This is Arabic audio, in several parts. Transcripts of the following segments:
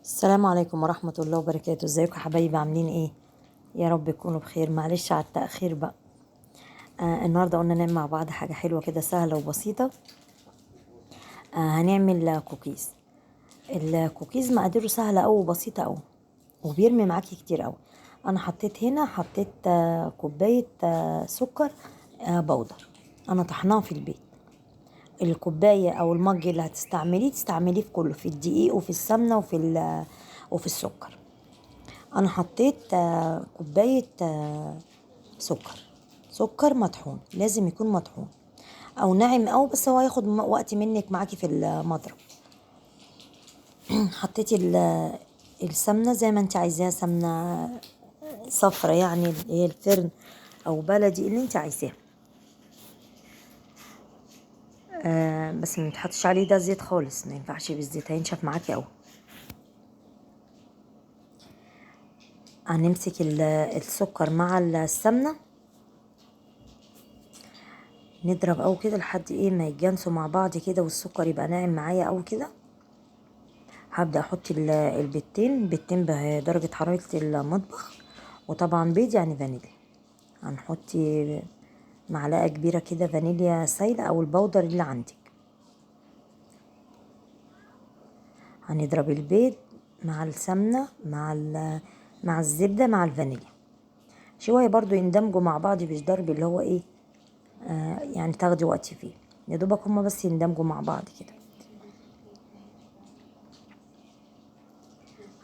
السلام عليكم ورحمة الله وبركاته. ازيكم يا حبايبي؟ عاملين ايه؟ يا رب تكونوا بخير. معلش على التأخير بقى. النهاردة قلنا نعمل مع بعض حاجة حلوة كده سهلة وبسيطة. هنعمل كوكيز. الكوكيز مقاديره سهلة أوي وبسيطة أوي، وبيرمي معاكي كتير أوي. أنا حطيت كوباية سكر بودر. أنا طحناه في البيت. الكوباية أو المج اللي هتستعمليه تستعمليه في كله، في الدقيق وفي السمنة وفي السكر. انا حطيت كوبايه سكر مطحون، لازم يكون مطحون او ناعم، او بس هو هياخد وقت منك معاكي في المضرب. حطيتي السمنه زي ما انت عايزاها، سمنه صفرة يعني اللي هي الفرن، او بلدي اللي انت عايزاه. بس ما تحطش عليه ده زيت خالص، ما ينفعش بالزيت، هينشف معاكي قوي. هنمسك السكر مع السمنه، نضرب قوي كده لحد ايه ما يتجانسوا مع بعض كده، والسكر يبقى ناعم معايا قوي كده. هبدأ احط بيضتين بدرجة حرارة المطبخ، وطبعا بيض يعني فانيليا. هنحط معلقة كبيرة كده فانيليا سايلة او البودر اللي عندك. هنضرب البيض مع السمنة مع الزبدة مع الفانيليا شوية برضو يندمجوا مع بعض، مش ضرب اللي هو ايه، يعني تاخدي وقت فيه، يا دوبك هما بس يندمجوا مع بعض كده.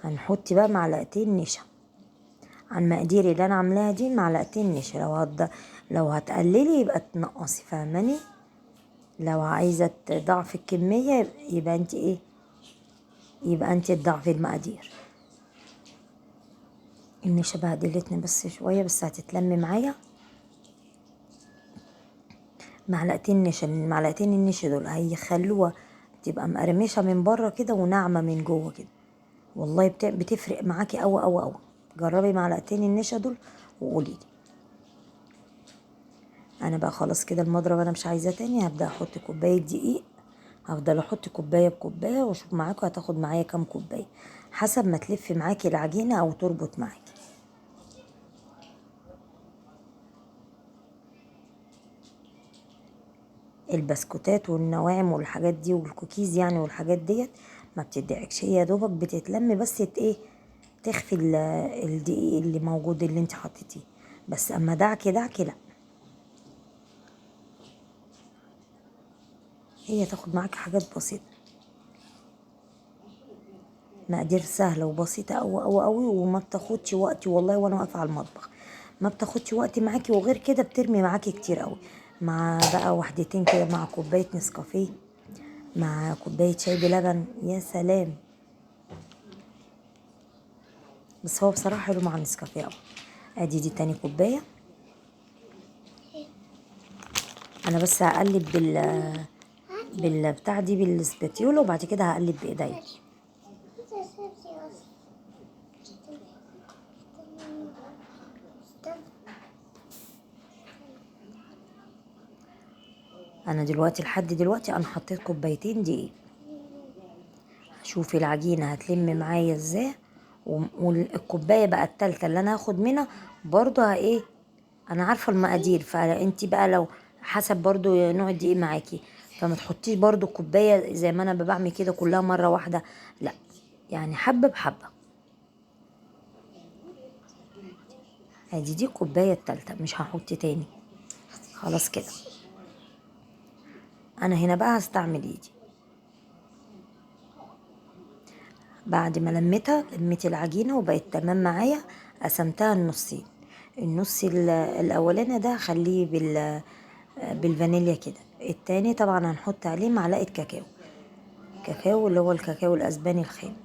هنحط بقى معلقتين نشا على المقادير اللي انا عاملاها دي، معلقتين نشا. لو هتقللي يبقى تنقصي، فاهماني؟ لو عايزه تضعفي الكميه يبقى انت ايه، يبقى انت تضعفي المقادير. النشا بهدلتني بس شويه، بس هتتلم معايا. معلقتين النشا دول هيخلوها تبقى مقرمشه من بره كده وناعمه من جوه كده. والله بتفرق معاكي قوي قوي قوي. جربي معلقتين النشا دول وقولي لي. انا بقى خلاص كده المضرب انا مش عايزاه تاني. هبدا احط كوبايه دقيق، هفضل احط كوبايه بكوبايه واشوف معاكم هتاخد معايا كام كوبايه، حسب ما تلف معاكي العجينه او تربط معاكي. البسكوتات والنواعم والحاجات دي والكوكيز يعني والحاجات ديت ما بتدعكش، هي يا دوبك بتتلم بس ايه، تخفي الدقيق اللي موجود اللي انت حطيتيه. بس اما دعكي لا، هي تاخد معاكي حاجات بسيطه. مقادير سهله وبسيطه قوي قوي قوي، وما بتاخدش وقت والله وانا واقفه على المطبخ. ما بتاخدش وقت معاكي، وغير كده بترمي معاكي كتير قوي. مع بقى وحدتين كده، مع كوبايه نسكافيه، مع كوبايه شاي بلبن، يا سلام. بس هو بصراحه حلو مع النسكافيه قوي. ادي دي تاني كوبايه. انا بس هقلب بالبتاع دي بالسباتيولا، وبعد كده هقلب بايديا. انا دلوقتي لحد دلوقتي انا حطيت كوبايتين دقيق. شوفي العجينة هتلم معايا ازاي. والكوباية بقى التالتة اللي انا هاخد منها برضو ايه، انا عارفة المقادير، فانتي بقى لو حسب برضو نوع الدقيق معاكي، فما تحطيش برضو كوباية زي ما انا بعمل كده كلها مرة واحدة، لا، يعني حبة بحبة. ادي دي الكوباية التالتة، مش هحط تاني، خلاص كده. انا هنا بقى هستعمل ايدي. بعد ما لميت العجينة وبقت تمام معايا، قسمتها النصين. النص الاولاني ده هخليه بالفانيليا كده. التاني طبعا هنحط عليه معلقة كاكاو اللي هو الكاكاو الاسباني الخام،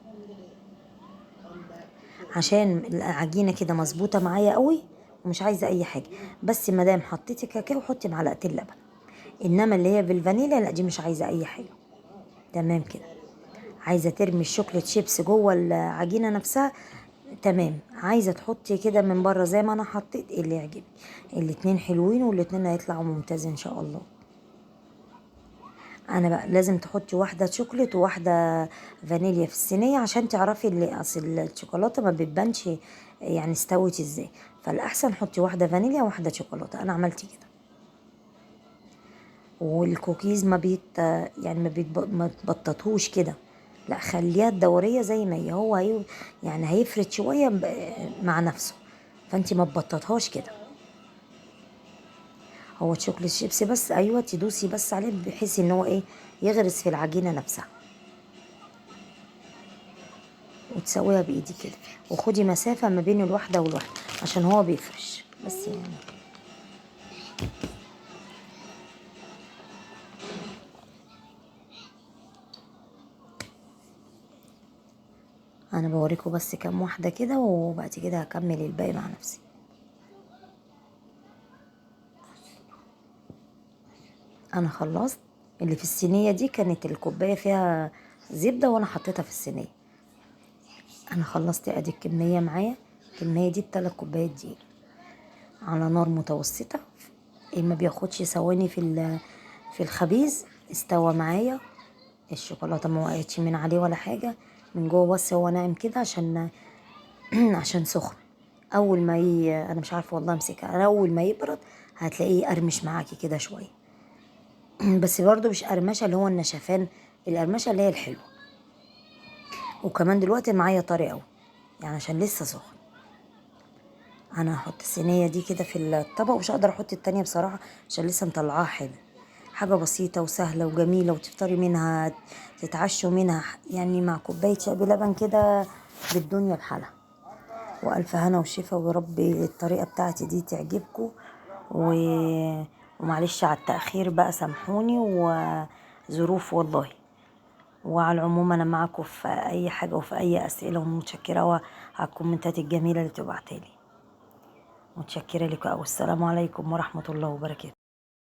عشان العجينة كده مظبوطة معايا قوي، ومش عايزة اي حاجة. بس مادام حطيتي كاكاو حطي معلقتين لبن، انما اللي هي بالفانيليا لا، دي مش عايزة اي حاجة. تمام كده. عايزه ترمي الشوكليت شيبس جوه العجينه نفسها، تمام. عايزه تحطي كده من بره زي ما انا حطيت، اللي يعجبك. الاتنين حلوين، والاتنين هيطلعوا ممتاز ان شاء الله. انا بقى لازم تحطي واحده شوكليت وواحده فانيليا في الصينيه عشان تعرفي اللي اصل الشوكولاته ما بتبانش يعني استوت ازاي. فالاحسن حطي واحده فانيليا وواحده شوكولاته. انا عملت كده. والكوكيز ما تبططوش كده، لا خليها الدوريه زي ما هي. يعني هيفرد شويه مع نفسه، فانتي ما تبططهاش كده. هو الشوكليت شيبسي بس، ايوه تدوسي بس عليه بحيث ان هو يغرس في العجينه نفسها، وتسويها بايدي كده، وخدي مسافه ما بين الواحده والواحده عشان هو بيفرش بس يعني. انا بوريكم بس كام واحده كده، وبعد كده هكمل الباقي مع نفسي. انا خلصت. اللي في الصينيه دي كانت الكوبايه فيها زبده وانا حطيتها في الصينيه. انا خلصت ادي الكميه معايا. الكميه دي ب3 كوبايات دي على نار متوسطه. ما بياخدش ثواني في الخبيز. استوى معايا. الشوكولاته ما وقعتش من عليه ولا حاجه من جوه، بس هو ناعم كده عشان عشان سخن. انا مش عارفه والله امسكها. أنا اول ما يبرد هتلاقيه قرمش معاكي كده شويه. بس برضو مش قرمشه اللي هو النشفان، القرمشه اللي هي الحلوه. وكمان دلوقتي معايا طري قوي يعني عشان لسه سخن. انا هحط الصينيه دي كده في الطبق، ومش هقدر احط التانية بصراحه عشان لسه مطلعاها حلو. حاجه بسيطه وسهله وجميله، وتفطري منها، تتعشوا منها يعني مع كوبايه شاي بلبن كده بالدنيا بحالها. والف هنا وشفا، ويرب الطريقه بتاعتي دي تعجبكم. و... ومعلش على التاخير بقى، سامحوني وظروف والله. وعلى العموم انا معاكم في اي حاجه وفي اي اسئله، ومتشكره على الكومنتات الجميله اللي بتبعتها لي. متشكره لكم. والسلام عليكم ورحمه الله وبركاته.